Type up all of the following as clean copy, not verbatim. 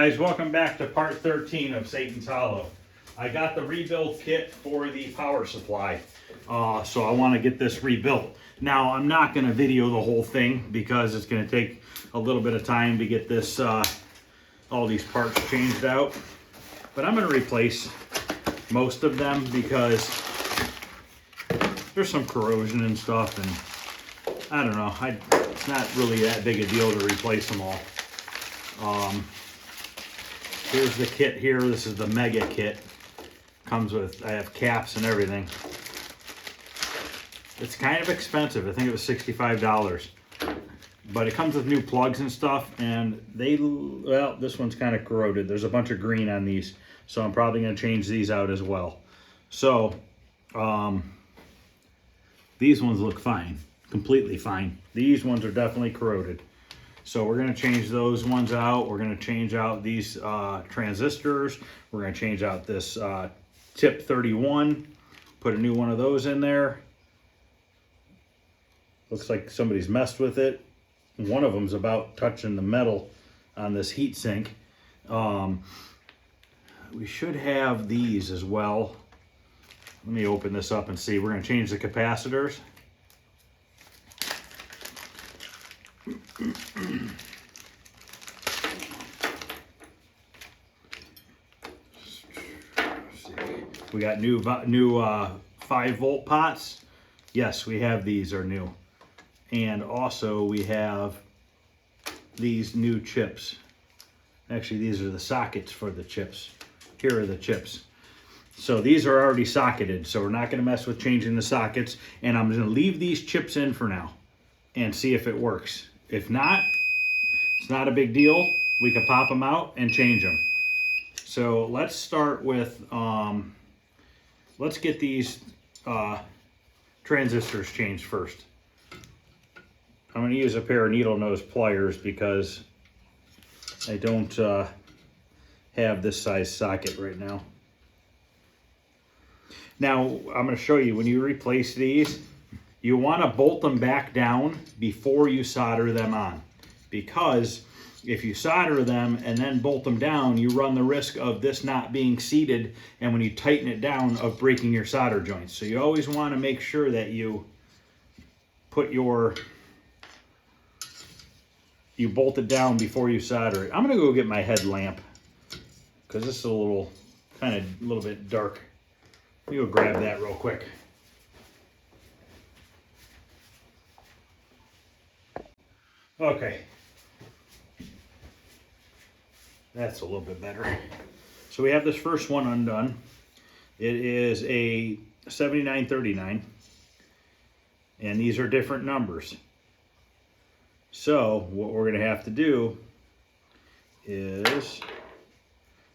guys, welcome back to part 13 of Satan's Hollow. I got the rebuild kit for the power supply, so I want to get this rebuilt. Now, I'm not going to video the whole thing because it's going to take a little bit of time to get this, all these parts changed out. But I'm going to replace most of them because there's some corrosion and stuff, and I don't know, it's not really that big a deal to replace them all. Here's the kit here. This is the mega kit. Comes with, I have caps and everything. It's kind of expensive. I think it was $65. But it comes with new plugs and stuff, and well, this one's kind of corroded. There's a bunch of green on these, so I'm probably going to change these out as well. So, these ones look fine, completely fine. These ones are definitely corroded. So we're going to change those ones out. We're going to change out these transistors. We're going to change out this tip 31. Put a new one of those in there. Looks like somebody's messed with it. One of them's about touching the metal on this heat sink. We should have these as well. Let me open this up and see. We're going to change the capacitors. We got new 5-volt pots. Yes, we have these are new. And also we have these new chips. Actually, these are the sockets for the chips. Here are the chips. So these are already socketed, so we're not going to mess with changing the sockets. And I'm going to leave these chips in for now and see if it works. If not, it's not a big deal. We can pop them out and change them. So let's start with, let's get these transistors changed first. I'm going to use a pair of needle nose pliers because I don't have this size socket right now. Now, I'm going to show you when you replace these, you want to bolt them back down before you solder them on, because if you solder them and then bolt them down, you run the risk of this not being seated, and when you tighten it down, of breaking your solder joints. So you always want to make sure that you put you bolt it down before you solder it. I'm going to go get my headlamp because this is a little bit dark. Let me go grab that real quick. Okay, that's a little bit better. So we have this first one undone. It is a 7939, and these are different numbers. So what we're going to have to do is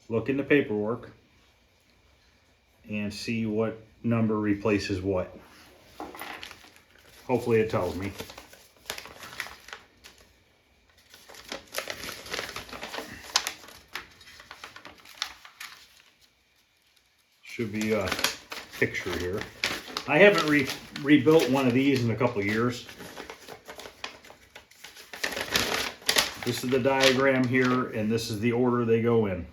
look in the paperwork and see what number replaces what. Hopefully it tells me. Should be a picture here. I haven't rebuilt one of these in a couple of years. This is the diagram here, and this is the order they go in.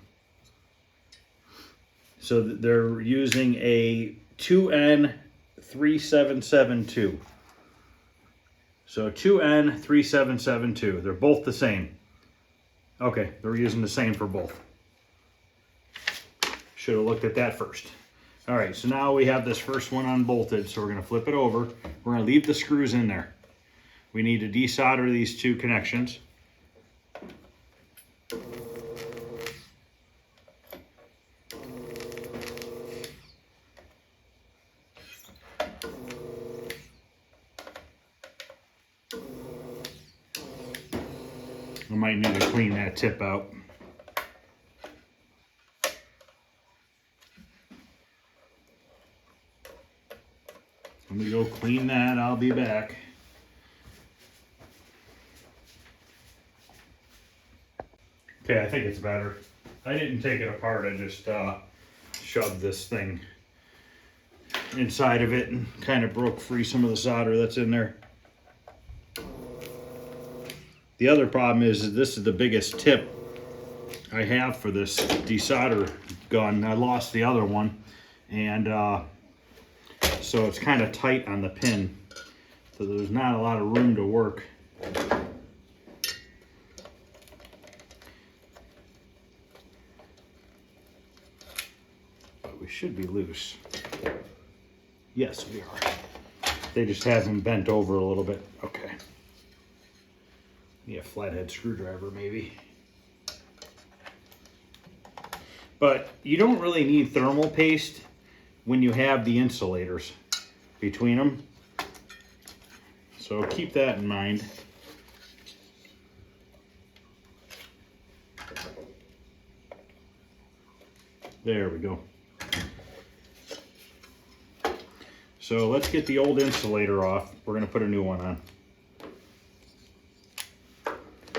So they're using a 2N3772. So 2N3772. They're both the same. Okay, they're using the same for both. Should have looked at that first. All right, so now we have this first one unbolted, so we're going to flip it over. We're going to leave the screws in there. We need to desolder these two connections. I might need to clean that tip out. Let me go clean that. I'll be back. Okay, I think it's better. I didn't take it apart. I just shoved this thing inside of it and kind of broke free some of the solder that's in there. The other problem is this is the biggest tip I have for this desolder gun. I lost the other one, and so it's kind of tight on the pin, so there's not a lot of room to work. But we should be loose. Yes, we are. They just have them bent over a little bit. Okay. Need a flathead screwdriver maybe. But you don't really need thermal paste when you have the insulators between them. So keep that in mind. There we go. So let's get the old insulator off. We're going to put a new one on.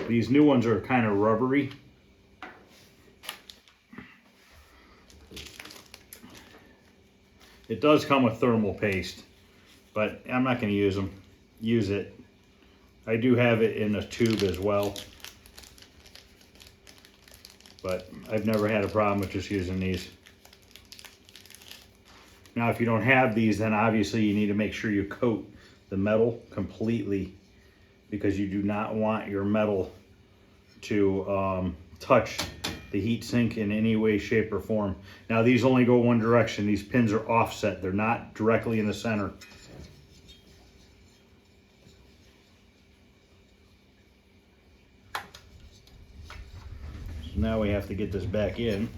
These new ones are kind of rubbery. It does come with thermal paste, but I'm not going to use it. I do have it in a tube as well, but I've never had a problem with just using these. Now, if you don't have these, then obviously you need to make sure you coat the metal completely, because you do not want your metal to touch the heat sink in any way, shape, or form. Now, these only go one direction. These pins are offset. They're not directly in the center. So now we have to get this back in.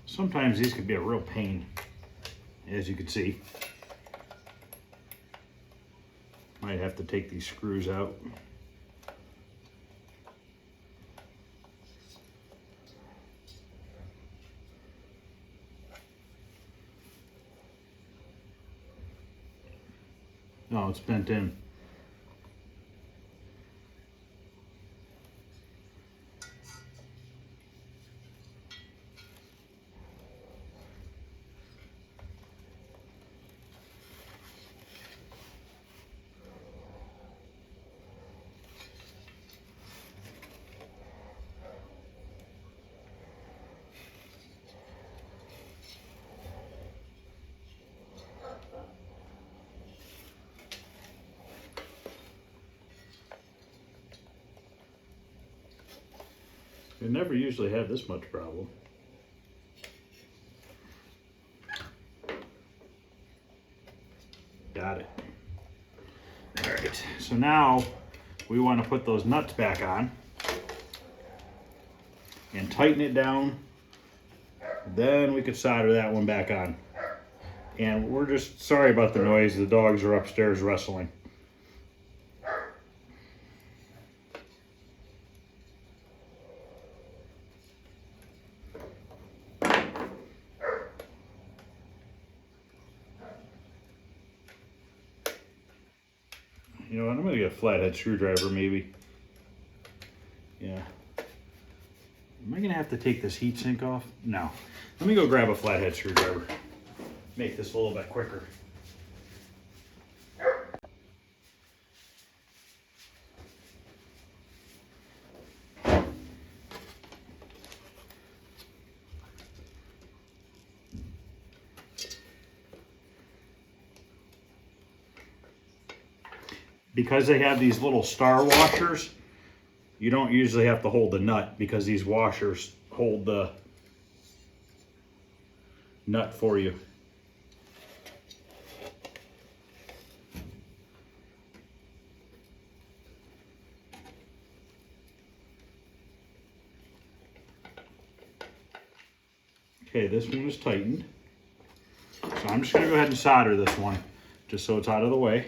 Sometimes these could be a real pain, as you can see. Might have to take these screws out. No, it's bent in. They never usually have this much problem. Got it. All right, so now we want to put those nuts back on and tighten it down. Then we could solder that one back on. And we're just sorry about the noise. The dogs are upstairs wrestling. You know what, I'm gonna get a flathead screwdriver maybe. Yeah. Am I gonna have to take this heat sink off? No. Let me go grab a flathead screwdriver. Make this a little bit quicker. Because they have these little star washers, you don't usually have to hold the nut, because these washers hold the nut for you. Okay, this one is tightened. So I'm just going to go ahead and solder this one, just so it's out of the way.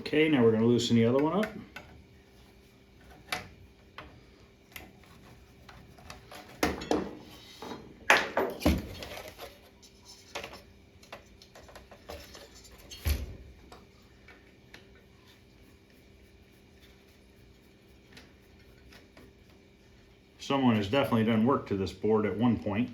Okay, now we're going to loosen the other one up. Someone has definitely done work to this board at one point.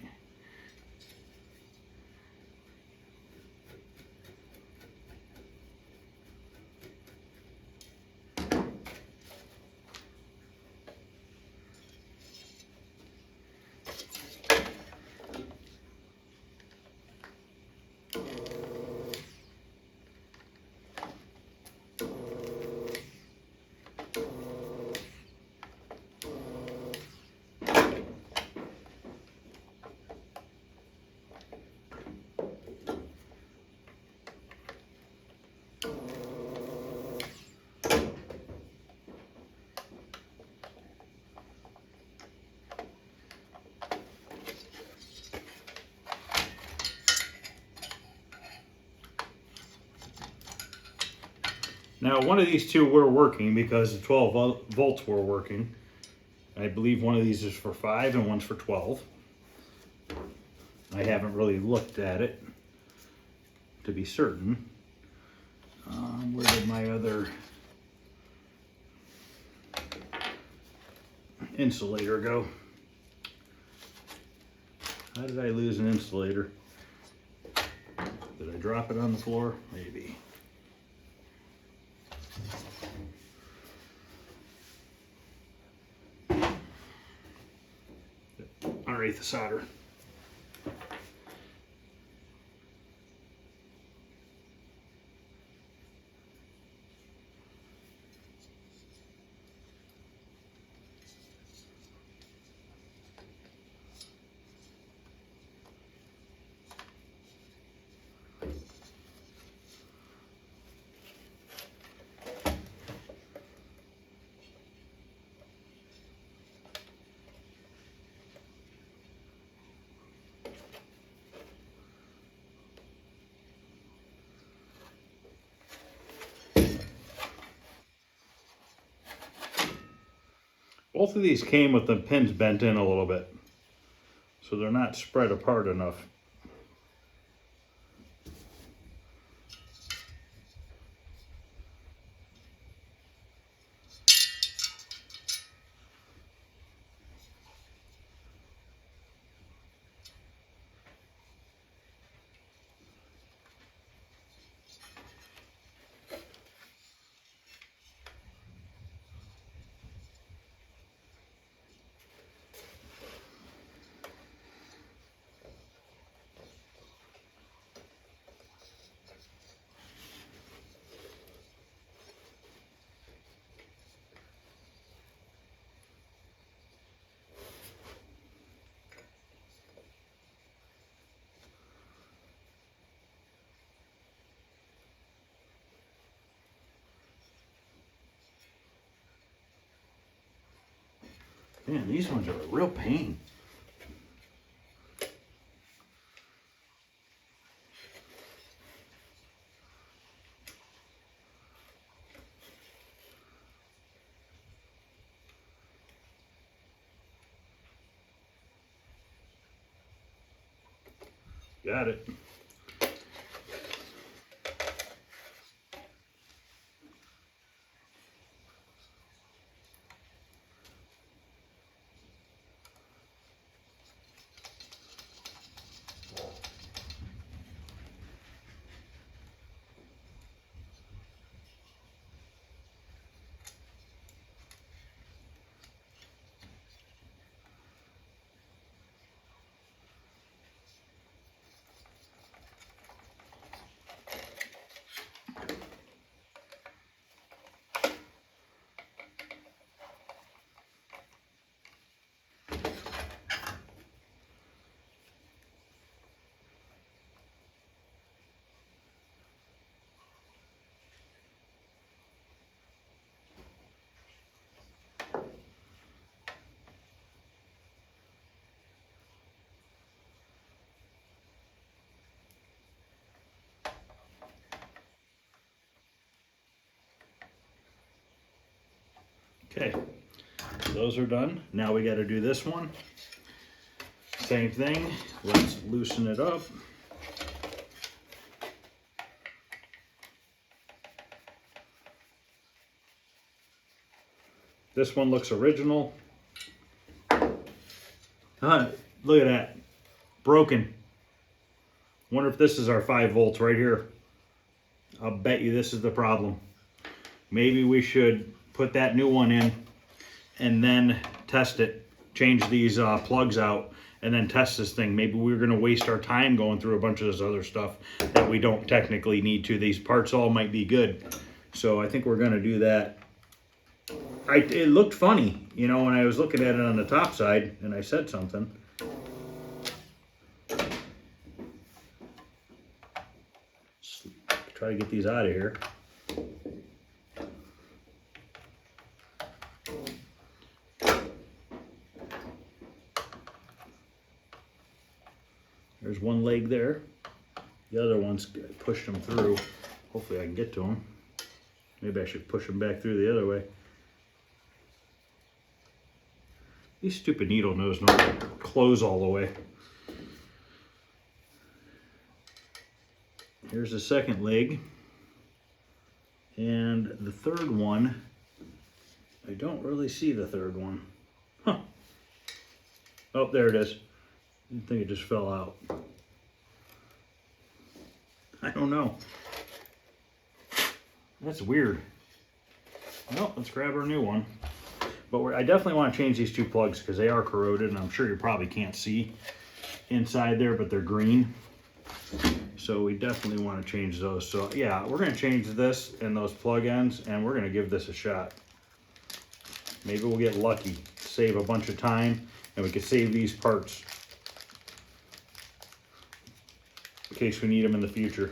Now one of these two were working because the 12 volts were working. I believe one of these is for 5 and one's for 12. I haven't really looked at it to be certain. Where did my other insulator go? How did I lose an insulator? Did I drop it on the floor? Maybe. Underneath the solder. Both of these came with the pins bent in a little bit, so they're not spread apart enough. Man, these ones are a real pain. Got it. Okay, those are done. Now we got to do this one. Same thing. Let's loosen it up. This one looks original. Look at that. Broken. Wonder if this is our 5 volts right here. I'll bet you this is the problem. Maybe we should put that new one in and then test it. Change these plugs out and then test this thing. Maybe we're going to waste our time going through a bunch of this other stuff that we don't technically need to. These parts all might be good. So I think we're going to do that. It looked funny, you know, when I was looking at it on the top side, and I said something. Let's try to get these out of here. There's one leg there. The other one's pushed them through. Hopefully I can get to them. Maybe I should push them back through the other way. These stupid needle nose don't close all the way. Here's the second leg. And the third one, I don't really see the third one. Huh. Oh, there it is. I think it just fell out. I don't know. That's weird. Well, let's grab our new one. But I definitely want to change these 2 plugs because they are corroded, and I'm sure you probably can't see inside there, but they're green. So we definitely want to change those. So yeah, we're going to change this and those plug ends, and we're going to give this a shot. Maybe we'll get lucky, save a bunch of time, and we can save these parts in case we need them in the future.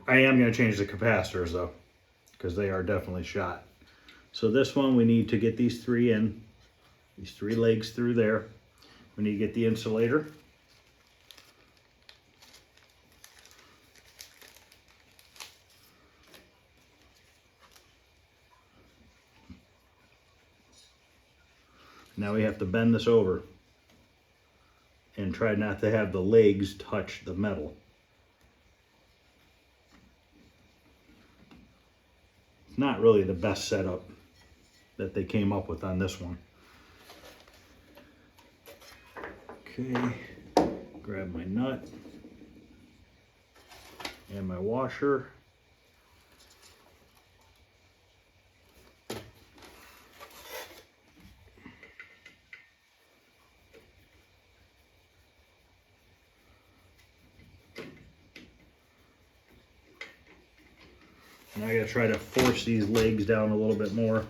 I am going to change the capacitors though, because they are definitely shot. So this one, we need to get these 3 in, these 3 legs through there. We need to get the insulator. Now we have to bend this over and try not to have the legs touch the metal. It's not really the best setup that they came up with on this one. Okay, grab my nut and my washer. Now I gotta try to force these legs down a little bit more,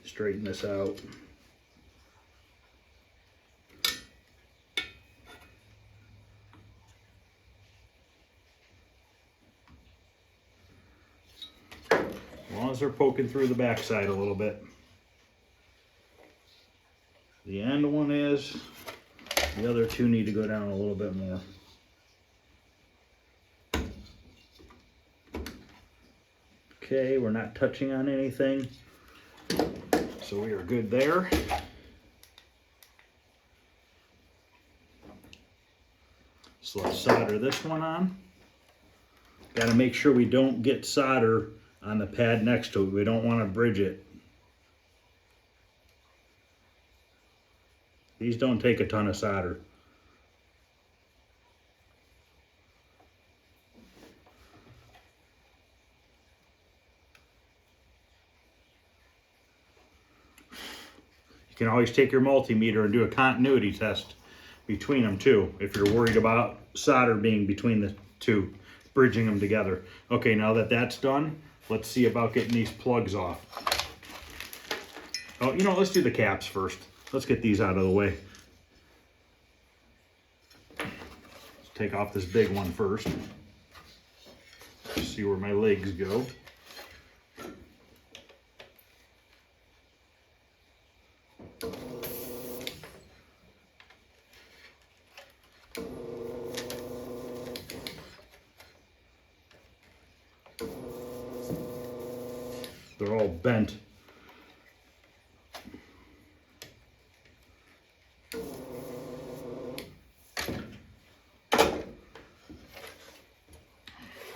straighten this out. As long as they're poking through the backside a little bit. The end one is, the other 2 need to go down a little bit more. Okay, we're not touching on anything, so we are good there. So let's solder this one on. Got to make sure we don't get solder on the pad next to it. We don't want to bridge it. These don't take a ton of solder. You can always take your multimeter and do a continuity test between them too, if you're worried about solder being between the 2, bridging them together. Okay, now that that's done, let's see about getting these plugs off. Oh, you know, let's do the caps first. Let's get these out of the way. Let's take off this big one first. See where my legs go. They're all bent.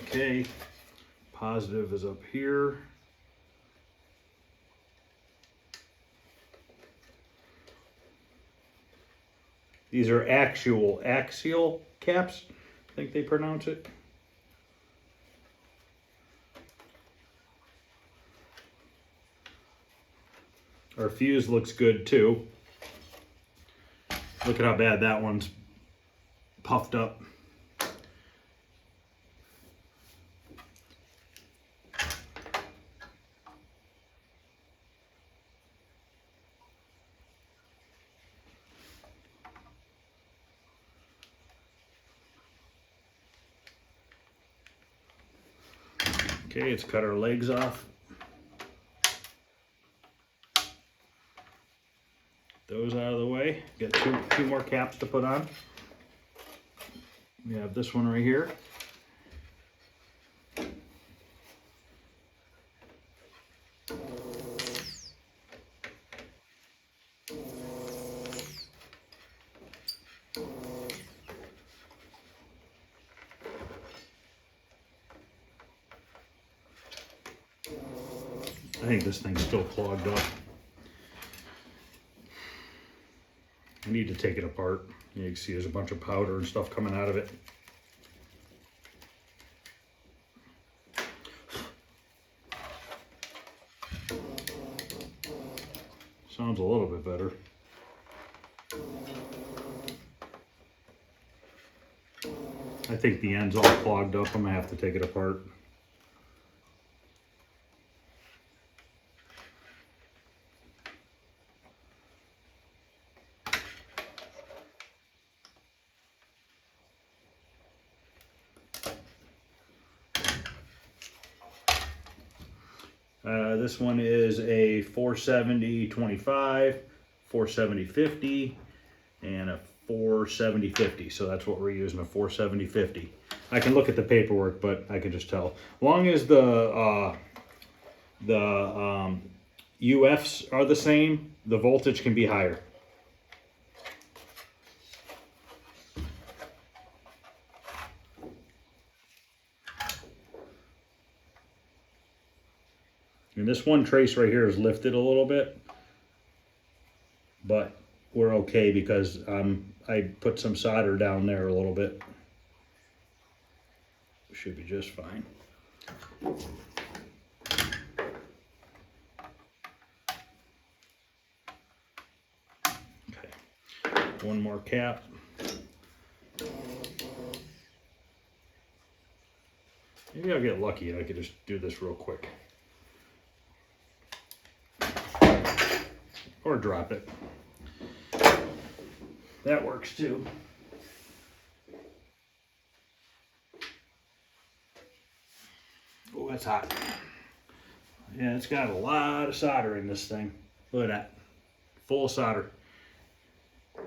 Okay, positive is up here. These are axial caps, I think they pronounce it. Our fuse looks good too. Look at how bad that one's puffed up. Okay, let's cut our legs off. Those out of the way. Got two more caps to put on. We have this one right here. I think this thing's still clogged up. I need to take it apart. You can see there's a bunch of powder and stuff coming out of it. Sounds a little bit better. I think the end's all clogged up. I'm gonna have to take it apart. This one is a 470-25, 470-50, and a 470-50. So that's what we're using, a 470-50. I can look at the paperwork, but I can just tell. As long as the UFs are the same, the voltage can be higher. And this one trace right here is lifted a little bit, but we're okay because I put some solder down there a little bit. Should be just fine. Okay, one more cap. Maybe I'll get lucky and I could just do this real quick. Or drop it. That works too. Oh, that's hot. Yeah, it's got a lot of solder in this thing. Look at that. Full of solder. I'm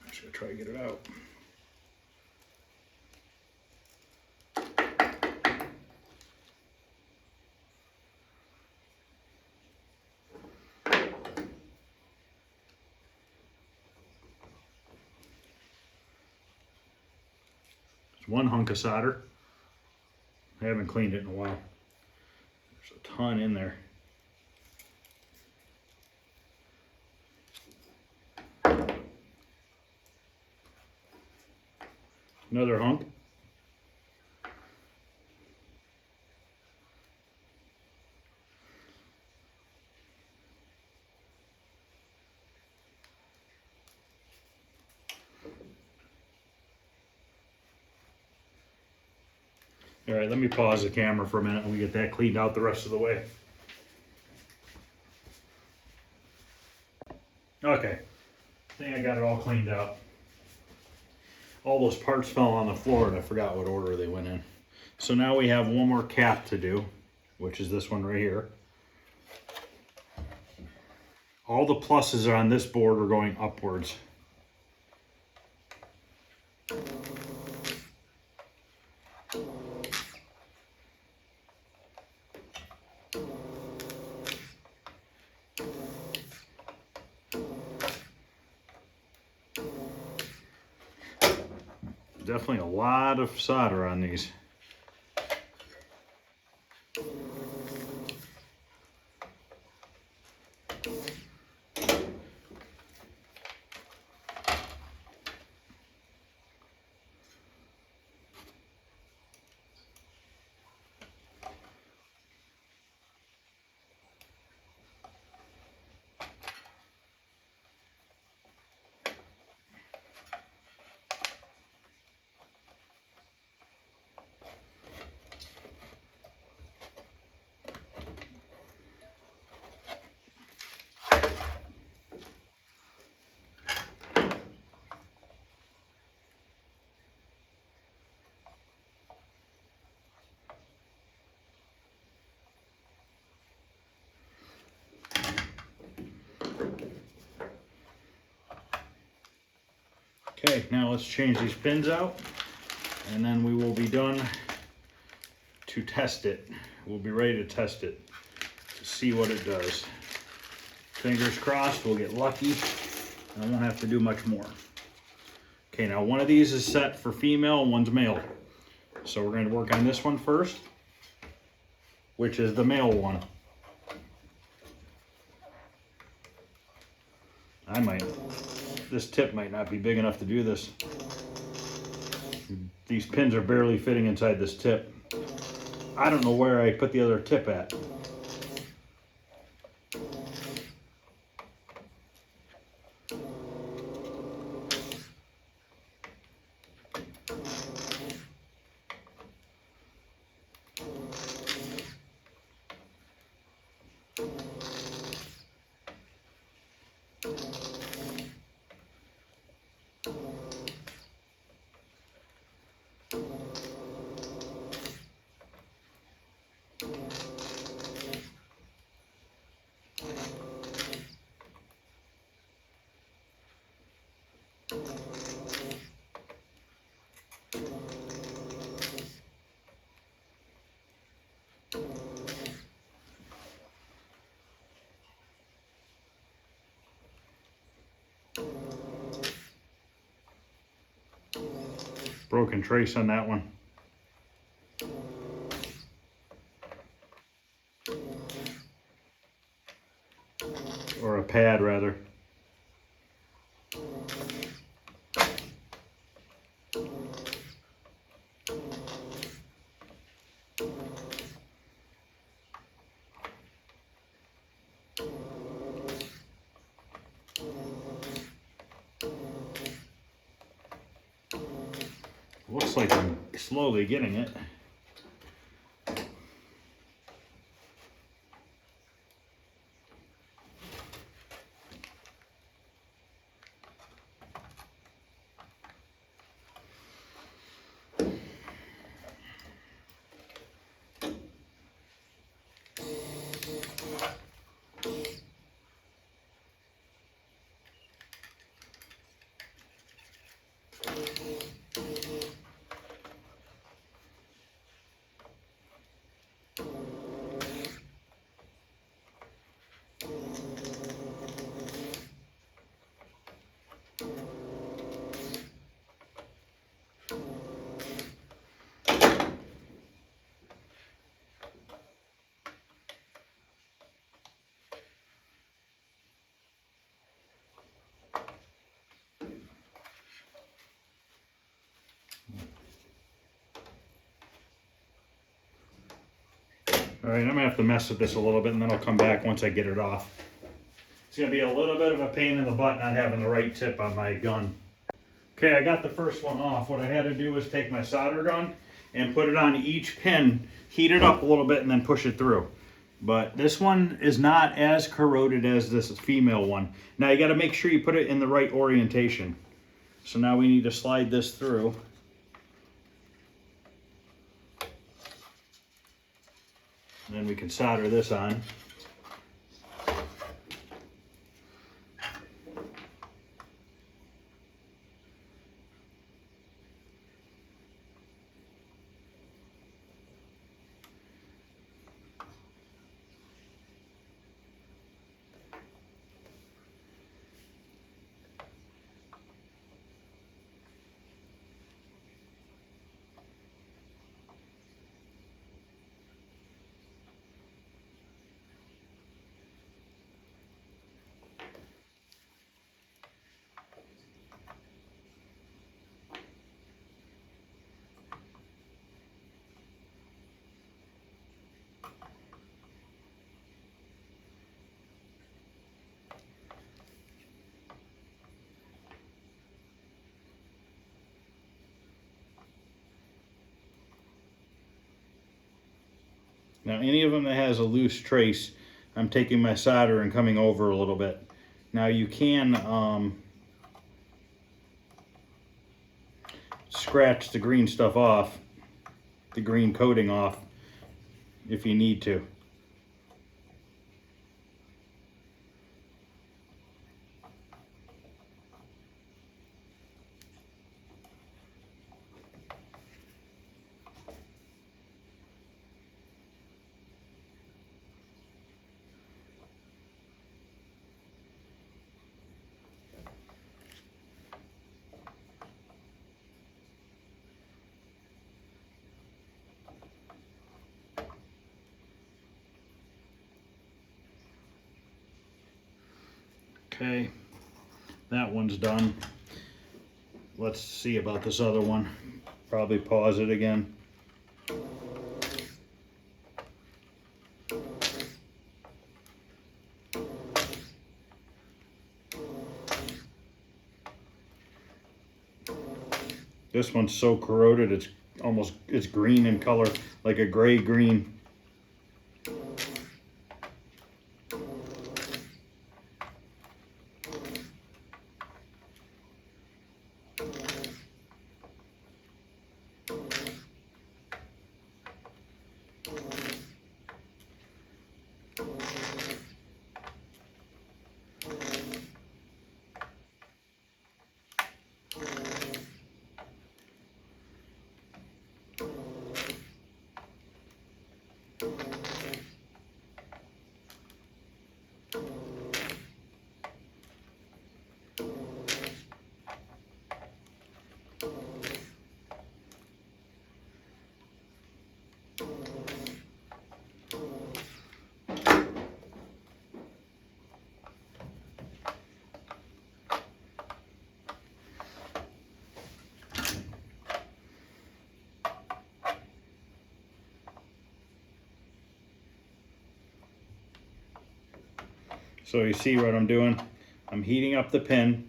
just gonna try to get it out. One hunk of solder. I haven't cleaned it in a while. There's a ton in there. Another hunk. All right, let me pause the camera for a minute and we get that cleaned out the rest of the way. Okay, I think I got it all cleaned out. All those parts fell on the floor and I forgot what order they went in. So now we have one more cap to do, which is this one right here. All the pluses on this board are going upwards. definitely a lot of solder on these. Okay, now let's change these pins out, and then we will be done to test it. We'll be ready to test it to see what it does. Fingers crossed, we'll get lucky, and I won't have to do much more. Okay, now one of these is set for female and one's male. So we're going to work on this one first, which is the male one. This tip might not be big enough to do this. These pins are barely fitting inside this tip. I don't know where I put the other tip at. Broken trace on that one. Or a pad rather. Looks like I'm slowly getting it. All right, I'm gonna have to mess with this a little bit and then I'll come back once I get it off. It's gonna be a little bit of a pain in the butt not having the right tip on my gun. Okay, I got the first one off. What I had to do was take my solder gun and put it on each pin, heat it up a little bit and then push it through. But this one is not as corroded as this female one. Now you gotta make sure you put it in the right orientation. So now we need to slide this through. And then we can solder this on. Now any of them that has a loose trace, I'm taking my solder and coming over a little bit. Now you can scratch the green stuff off, the green coating off, if you need to. Okay, that one's done. Let's see about this other one. Probably pause it again. This one's so corroded, it's green in color, like a gray green. So you see what I'm doing? I'm heating up the pin.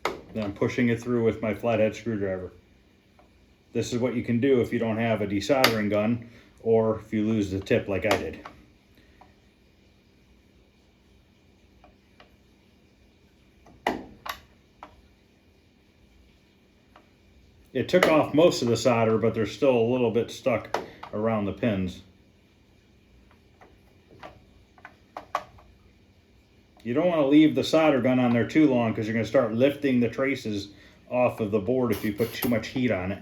Then I'm pushing it through with my flathead screwdriver. This is what you can do if you don't have a desoldering gun or if you lose the tip like I did. It took off most of the solder, but there's still a little bit stuck around the pins. You don't want to leave the solder gun on there too long because you're going to start lifting the traces off of the board if you put too much heat on it.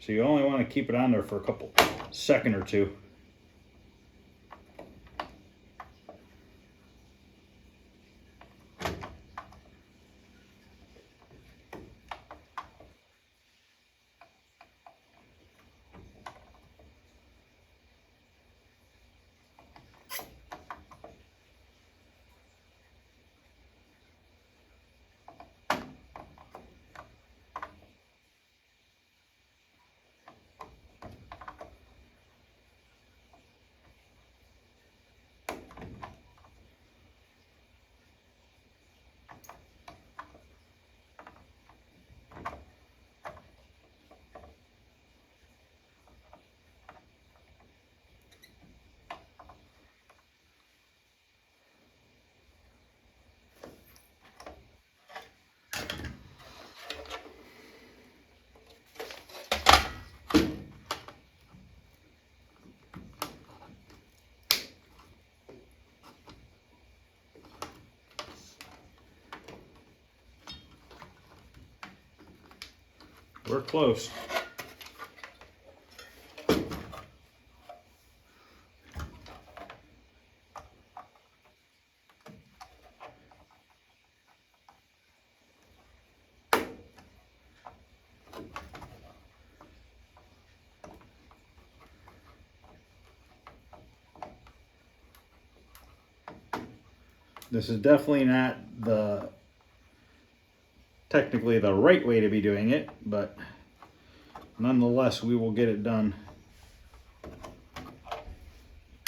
So you only want to keep it on there for a couple second or two. We're close. This is definitely not technically the right way to be doing it, but nonetheless, we will get it done.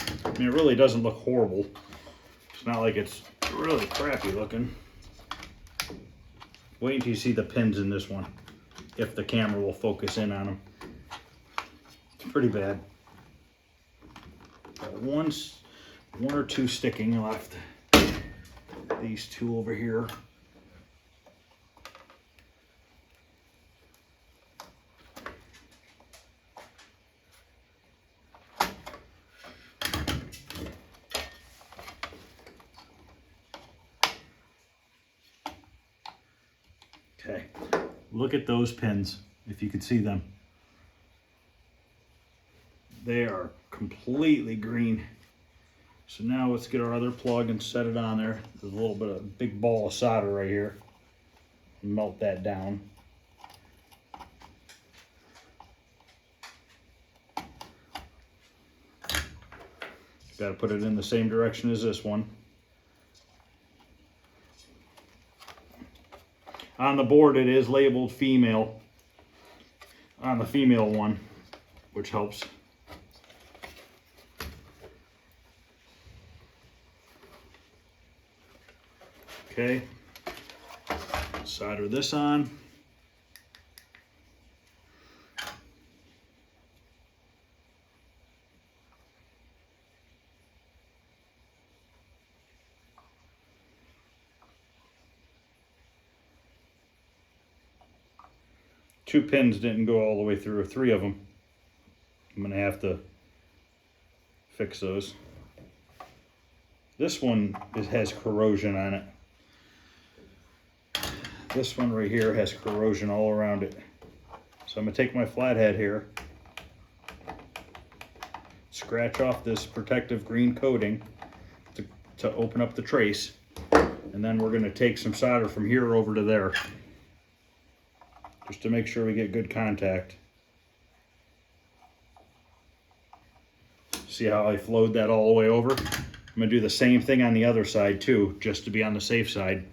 I mean, it really doesn't look horrible. It's not like it's really crappy looking. Wait until you see the pins in this one, if the camera will focus in on them. pretty bad. Got one or two sticking left. These two over here. Okay, look at those pins, if you could see them. They are completely green. So now let's get our other plug and set it on there. There's a little bit of a big ball of solder right here. Melt that down. Got to put it in the same direction as this one. On the board it is labeled female on the female one, which helps. Okay, solder this on. Two pins didn't go all the way through, 3 of them. I'm gonna have to fix those. This one has corrosion on it. This one right here has corrosion all around it. So I'm gonna take my flathead here, scratch off this protective green coating to open up the trace, and then we're gonna take some solder from here over to there, just to make sure we get good contact. See how I flowed that all the way over? I'm gonna do the same thing on the other side too, just to be on the safe side.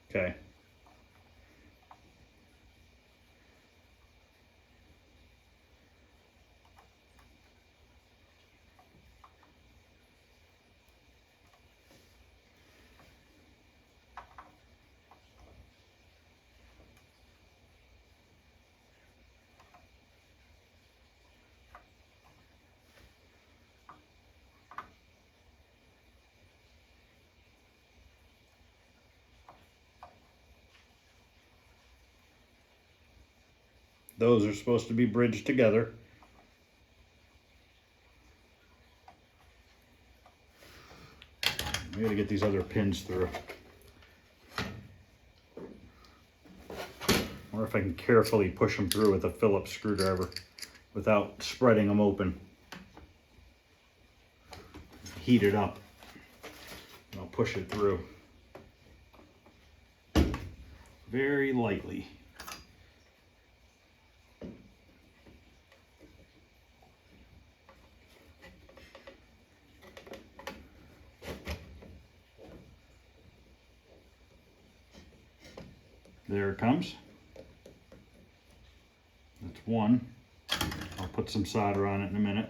Okay. Those are supposed to be bridged together. I gotta get these other pins through. Or if I can carefully push them through with a Phillips screwdriver without spreading them open. Heat it up. And I'll push it through. Very lightly. There it comes. That's one. I'll put some solder on it in a minute.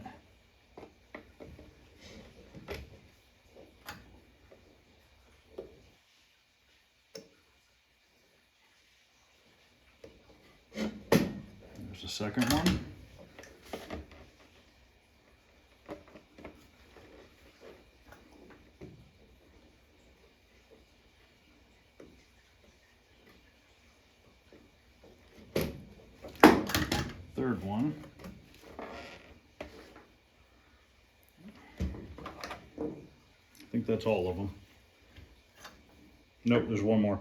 There's the second one. Third one. I think that's all of them. Nope, there's one more.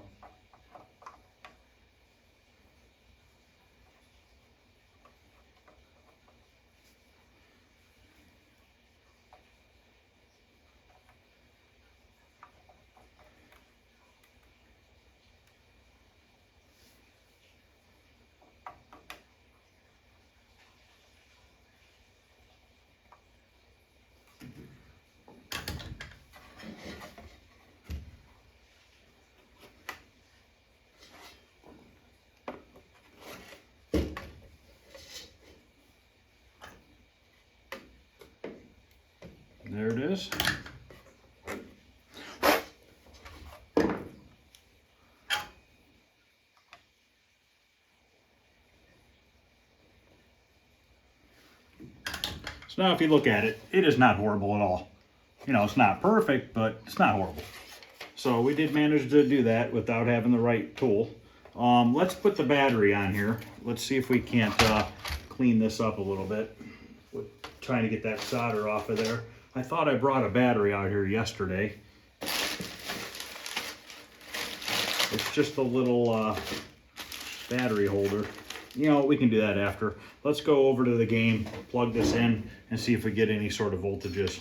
it is. So now if you look at it, it is not horrible at all. You know, it's not perfect, but it's not horrible. So we did manage to do that without having the right tool. Let's put the battery on here. Let's see if we can't clean this up a little bit. We're trying to get that solder off of there. I thought I brought a battery out here yesterday. It's just a little battery holder. You know, we can do that after. Let's go over to the game, plug this in, and see if we get any sort of voltages.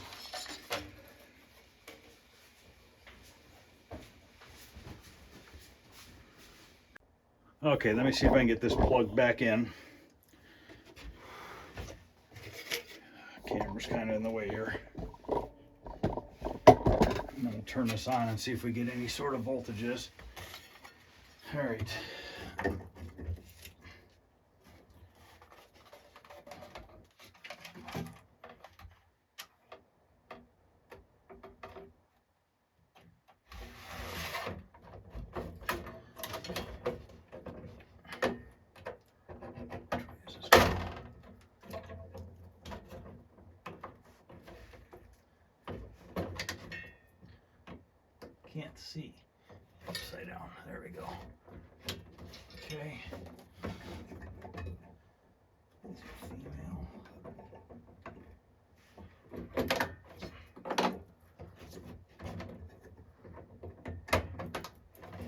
Okay, let me see if I can get this plugged back in. Camera's kind of in the way here. I'm going to turn this on and see if we get any sort of voltages. All right. Can't see. Upside down. There we go. Okay. Female.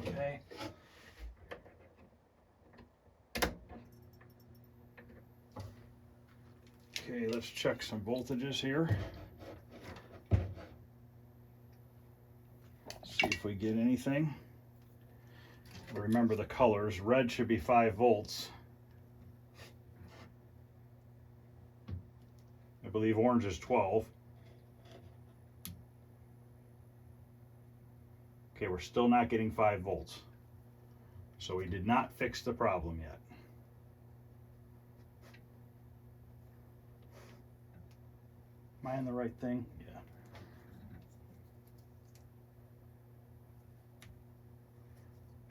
Okay. Okay, let's check some voltages here. See if we get anything. Remember the colors. Red should be 5 volts. I believe orange is 12. Okay, we're still not getting 5 volts. So we did not fix the problem yet. Am I on the right thing? Yeah.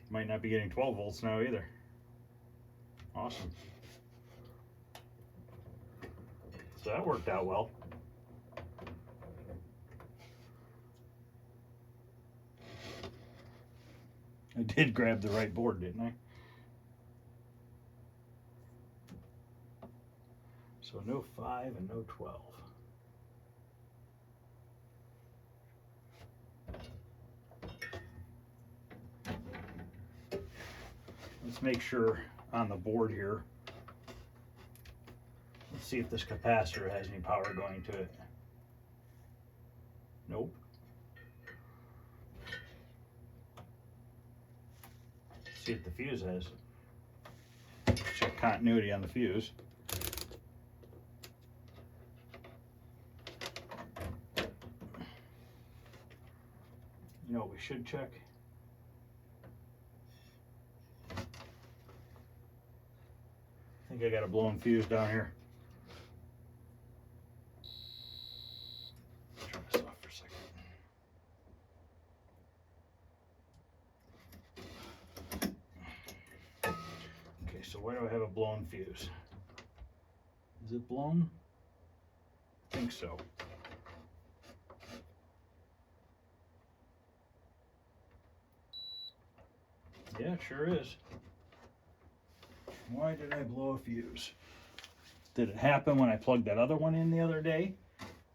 Might not be getting 12 volts now either. Awesome. So that worked out well. I did grab the right board, didn't I? So no 5 and no 12. Let's make sure on the board here. Let's see if this capacitor has any power going to it. Nope. Let's see if the fuse has. Check continuity on the fuse. You know what we should check? I think I got a blown fuse down here. Turn this off for a second. Okay, so where do I have a blown fuse? Is it blown? I think so. Yeah, it sure is. Why did I blow a fuse? Did it happen when I plugged that other one in the other day?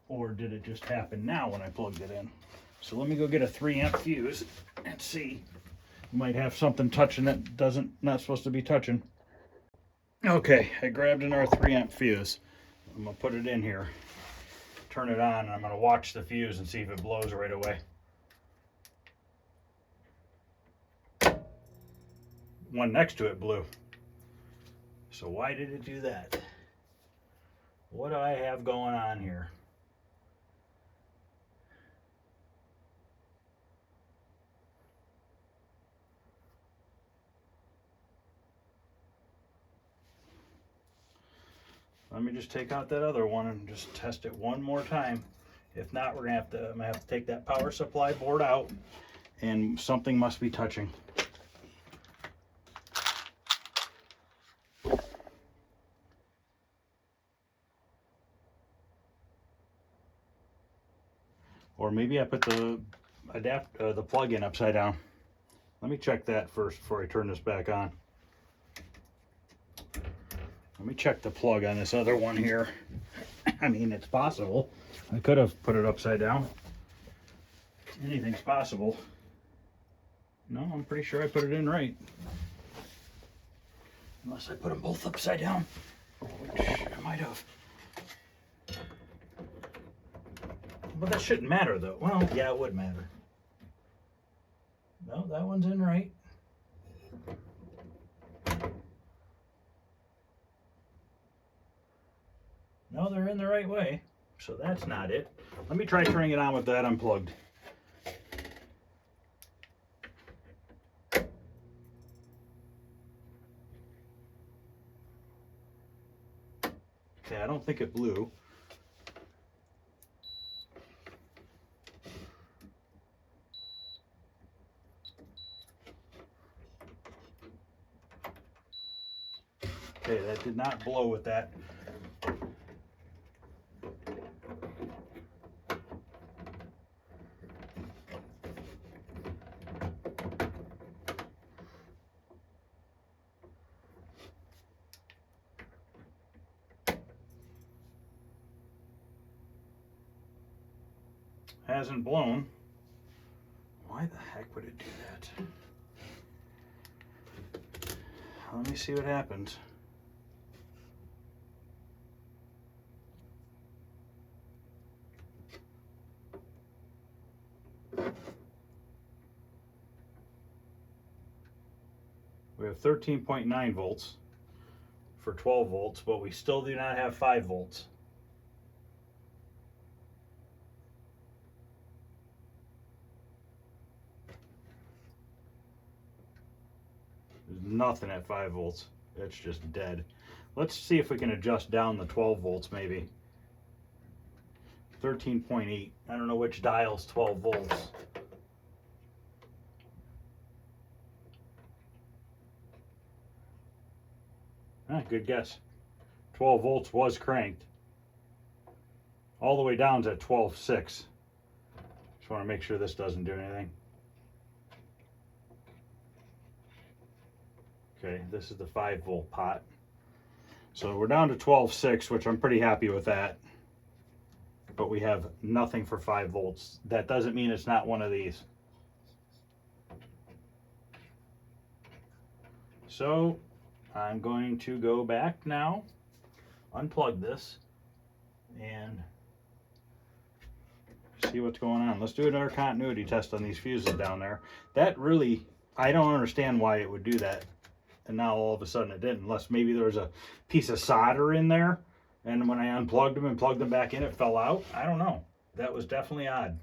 Or did it just happen now when I plugged it in? So let me go get a 3-amp fuse and see. You might have something touching that not supposed to be touching. Okay, I grabbed another 3-amp fuse. I'm gonna put it in here, turn it on, and I'm gonna watch the fuse and see if it blows right away. One next to it blew. So why did it do that? What do I have going on here? Let me just take out that other one and just test it one more time If not, I'm gonna have to take that power supply board out, and something must be touching. Or maybe I put the the plug in upside down. Let me check that first before I turn this back on. Let me check the plug on this other one here. I mean, it's possible. I could have put it upside down. Anything's possible. No, I'm pretty sure I put it in right. Unless I put them both upside down, which I might have. But that shouldn't matter though. Well, yeah, it would matter. No, that one's in right. No, they're in the right way. So that's not it. Let me try turning it on with that unplugged. Okay, I don't think it blew. Okay, that did not blow with that. Hasn't blown. Why the heck would it do that? Let me see what happens. We have 13.9 volts for 12 volts, but we still do not have 5 volts. There's nothing at 5 volts. It's just dead. Let's see if we can adjust down the 12 volts maybe. 13.8. I don't know which dial's 12 volts. Ah, good guess. 12 volts was cranked. All the way down's at 12.6. Just want to make sure this doesn't do anything. Okay, this is the 5 volt pot. So we're down to 12.6, which I'm pretty happy with that. But we have nothing for 5 volts. That doesn't mean it's not one of these. So I'm going to go back now, unplug this, and see what's going on. Let's do another continuity test on these fuses down there. That really, I don't understand why it would do that. And now all of a sudden it didn't, unless maybe there was a piece of solder in there, and when I unplugged them and plugged them back in, it fell out. I don't know. That was definitely odd.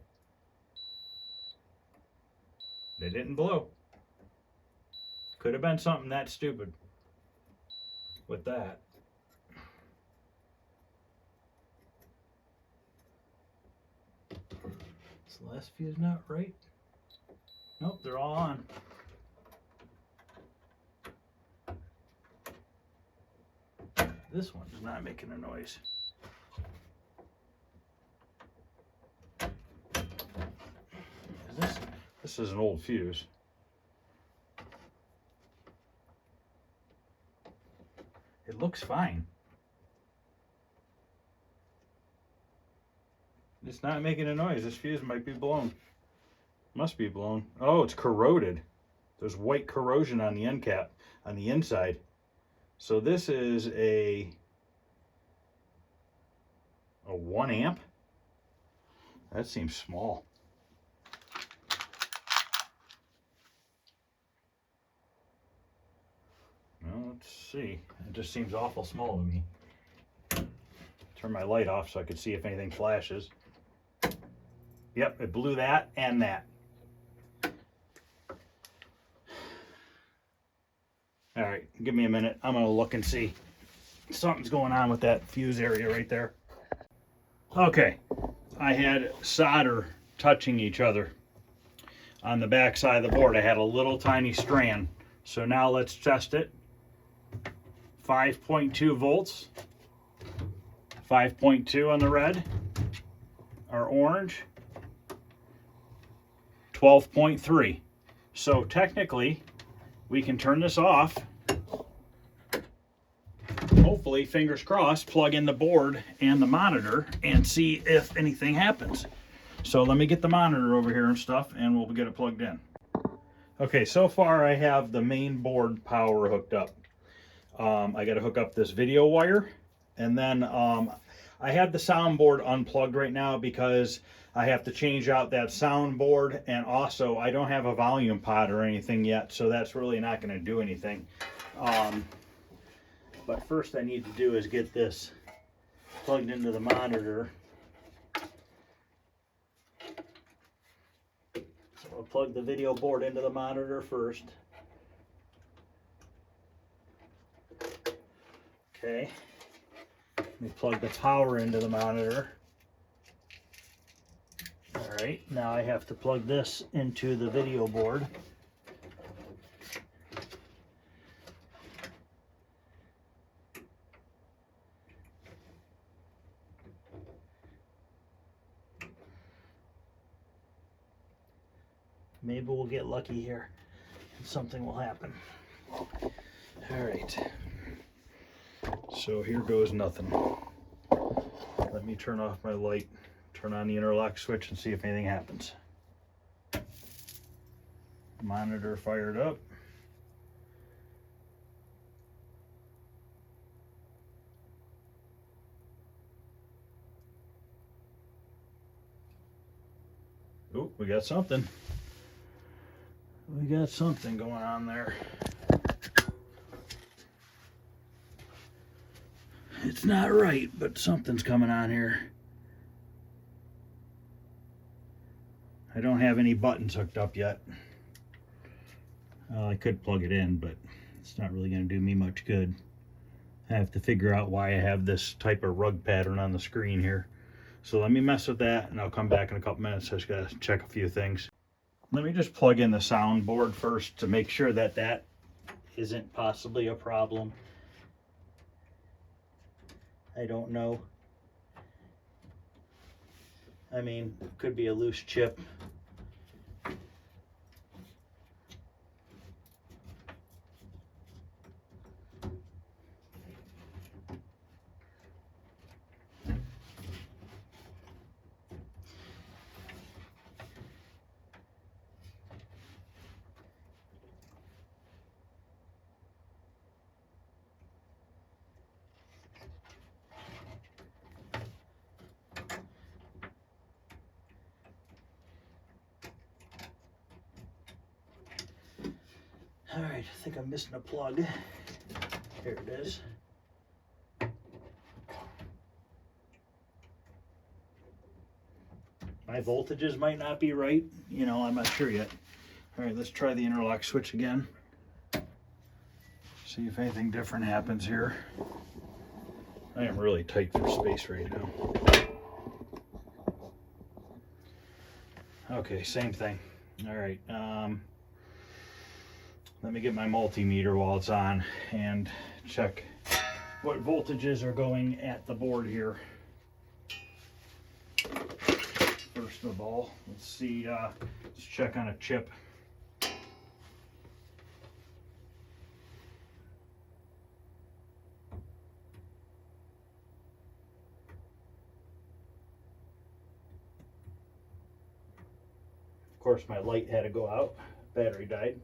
They didn't blow. Could have been something that stupid with that. Is the last fuse not right? Nope, they're all on. This one's not making a noise. This is an old fuse. It looks fine. It's not making a noise. This fuse might be blown. Must be blown. Oh, it's corroded. There's white corrosion on the end cap, on the inside. So this is a 1 amp. That seems small. Well, let's see. It just seems awful small to me. Turn my light off so I can see if anything flashes. Yep, it blew that and that. All right, give me a minute. I'm gonna look and see. Something's going on with that fuse area right there. Okay, I had solder touching each other on the back side of the board. I had a little tiny strand. So now let's test it. 5.2 volts, 5.2 on the red, or orange, 12.3. So technically, we can turn this off. Hopefully, fingers crossed, plug in the board and the monitor and see if anything happens. So let me get the monitor over here and stuff, and we'll get it plugged in. Okay, so far I have the main board power hooked up. I got to hook up this video wire, and then I have the soundboard unplugged right now because I have to change out that soundboard, and also I don't have a volume pot or anything yet, so that's really not going to do anything. But first I need to do is get this plugged into the monitor. So I'll plug the video board into the monitor first. Okay, let me plug the power into the monitor. All right, now I have to plug this into the video board. Maybe we'll get lucky here and something will happen. All right. So here goes nothing. Let me turn off my light, turn on the interlock switch, and see if anything happens. Monitor fired up. Oh, we got something. We got something going on there. It's not right, but something's coming on here. I don't have any buttons hooked up yet. I could plug it in, but it's not really going to do me much good. I have to figure out why I have this type of rug pattern on the screen here. So let me mess with that, and I'll come back in a couple minutes. I just got to check a few things. Let me just plug in the soundboard first to make sure that that isn't possibly a problem. I don't know. I mean, it could be a loose chip. All right, I think I'm missing a plug. Here it is. My voltages might not be right. You know, I'm not sure yet. All right, let's try the interlock switch again. See if anything different happens here. I am really tight for space right now. Okay, same thing. All right. Let me get my multimeter while it's on and check what voltages are going at the board here. First of all, let's see, let's check on a chip. Of course, my light had to go out, battery died.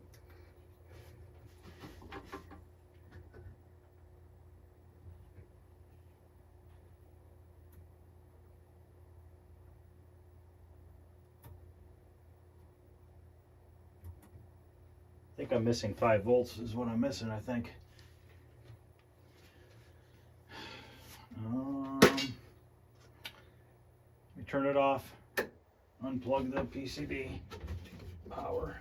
I think I'm missing 5 volts is what I'm missing, I think. Let me turn it off, unplug the PCB, power.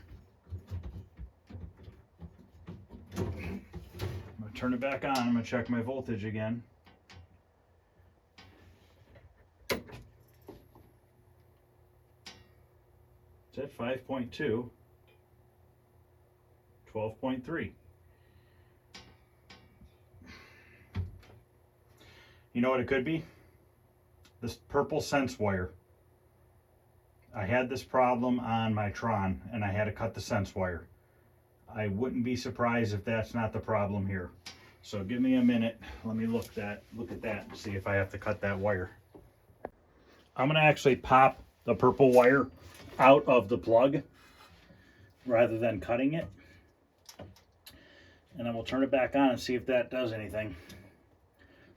I'm gonna turn it back on, I'm gonna check my voltage again. It's at 5.2, 12.3. You know what it could be? This purple sense wire. I had this problem on my Tron and I had to cut the sense wire. I wouldn't be surprised if that's not the problem here. So give me a minute. Let me look at that and see if I have to cut that wire. I'm going to actually pop the purple wire out of the plug rather than cutting it. And then we'll turn it back on and see if that does anything.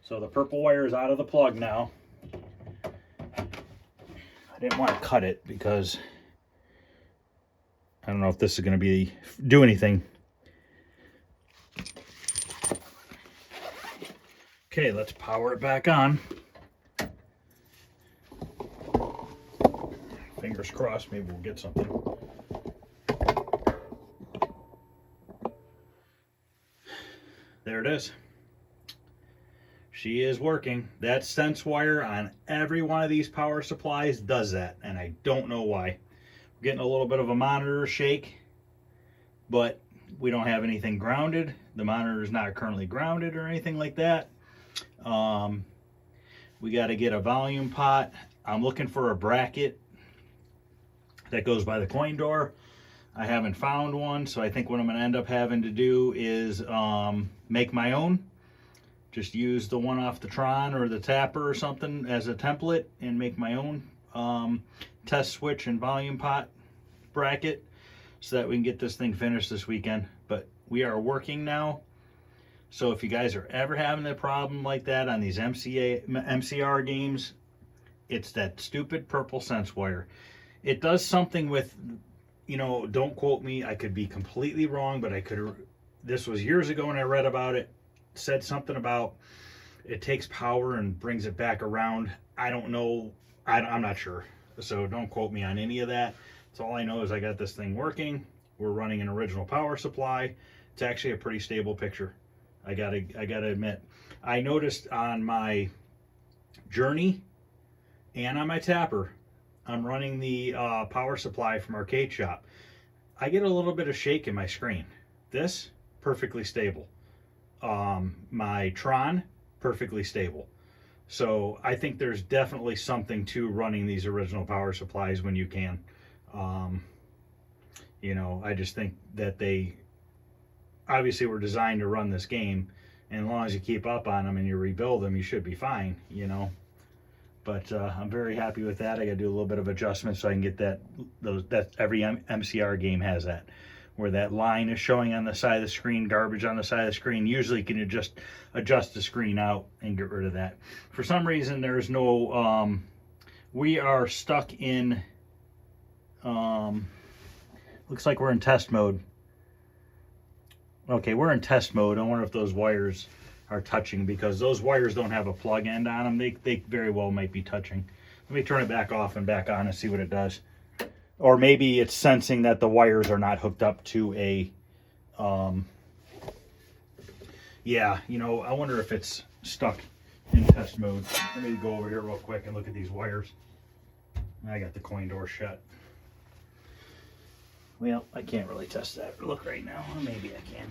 So the purple wire is out of the plug now. I didn't want to cut it because I don't know if this is going to do anything. Okay, let's power it back on. Fingers crossed, maybe we'll get something. There it is. She is working. That sense wire on every one of these power supplies does that, and I don't know why. We're getting a little bit of a monitor shake, but we don't have anything grounded. The monitor is not currently grounded or anything like that. We got to get a volume pot. I'm looking for a bracket that goes by the coin door. I haven't found one, so I think what I'm going to end up having to do is make my own. Just use the one off the Tron or the Tapper or something as a template and make my own test switch and volume pot bracket so that we can get this thing finished this weekend. But we are working now. So if you guys are ever having a problem like that on these MCR games, it's that stupid purple sense wire. It does something with, you know, don't quote me, I could be completely wrong, but this was years ago when I read about it. Said something about it takes power and brings it back around. I don't know. I'm not sure. So don't quote me on any of that. So all I know is I got this thing working. We're running an original power supply. It's actually a pretty stable picture. I gotta admit. I noticed on my Journey and on my Tapper, I'm running the power supply from Arcade Shop. I get a little bit of shake in my screen. This, perfectly stable. My Tron, perfectly stable. So I think there's definitely something to running these original power supplies when you can. You know, I just think that they obviously were designed to run this game, and as long as you keep up on them and you rebuild them, you should be fine, you know. But I'm very happy with that. I got to do a little bit of adjustment so I can get that every MCR game has that, where that line is showing on the side of the screen, garbage on the side of the screen. Usually you can just adjust the screen out and get rid of that. For some reason, there's no, we are stuck in, looks like we're in test mode. Okay, we're in test mode. I wonder if those wires are touching, because those wires don't have a plug end on them. They very well might be touching. Let me turn it back off and back on and see what it does. Or maybe it's sensing that the wires are not hooked up to a, yeah, you know, I wonder if it's stuck in test mode. Let me go over here real quick and look at these wires. I got the coin door shut. Well, I can't really test that look right now. Or maybe I can.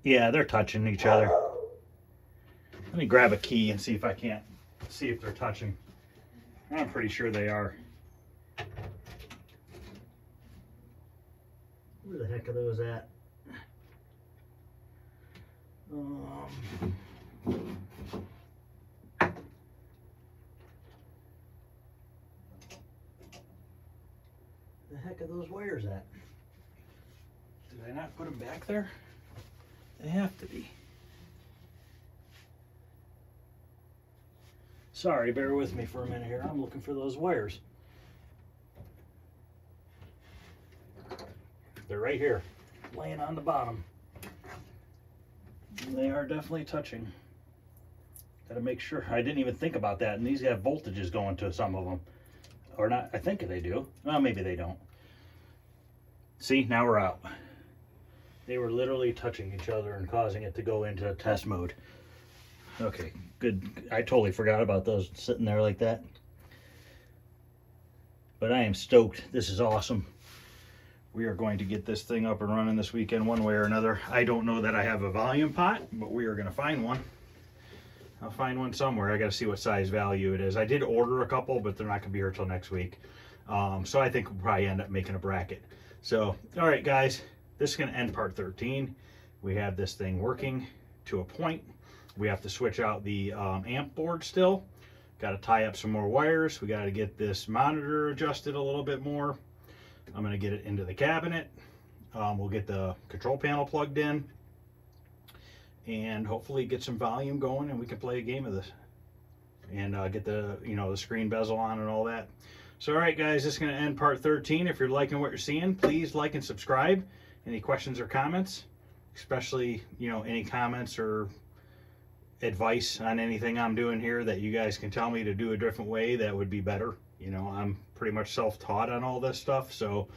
Yeah, they're touching each other. Let me grab a key and see if I can't see if they're touching. I'm pretty sure they are. Where the heck are those at? The heck are those wires at? Did I not put them back there? They have to be. Sorry, bear with me for a minute here. I'm looking for those wires. They're right here, laying on the bottom. They are definitely touching. Got to make sure. I didn't even think about that. And these have voltages going to some of them. Or not, I think they do. Well, maybe they don't. See, now we're out. They were literally touching each other and causing it to go into test mode. Okay, good. I totally forgot about those sitting there like that. But I am stoked. This is awesome. We are going to get this thing up and running this weekend one way or another. I don't know that I have a volume pot, but we are going to find one. I'll find one somewhere. I got to see what size value it is. I did order a couple, but they're not going to be here till next week. So I think we'll probably end up making a bracket. So, all right, guys, this is going to end part 13. We have this thing working to a point. We have to switch out the amp board still. Got to tie up some more wires. We got to get this monitor adjusted a little bit more. I'm going to get it into the cabinet. We'll get the control panel plugged in and hopefully get some volume going and we can play a game of this and get the, the screen bezel on and all that. So, all right, guys, this is going to end part 13. If you're liking what you're seeing, please like and subscribe. Any questions or comments, especially, any comments or advice on anything I'm doing here that you guys can tell me to do a different way, that would be better. I'm pretty much self-taught on all this stuff, so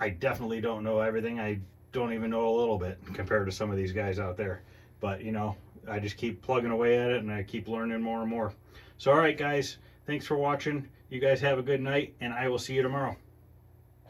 I definitely don't know everything. I don't even know a little bit compared to some of these guys out there. But, I just keep plugging away at it and I keep learning more and more. So, all right, guys, thanks for watching. You guys have a good night, and I will see you tomorrow.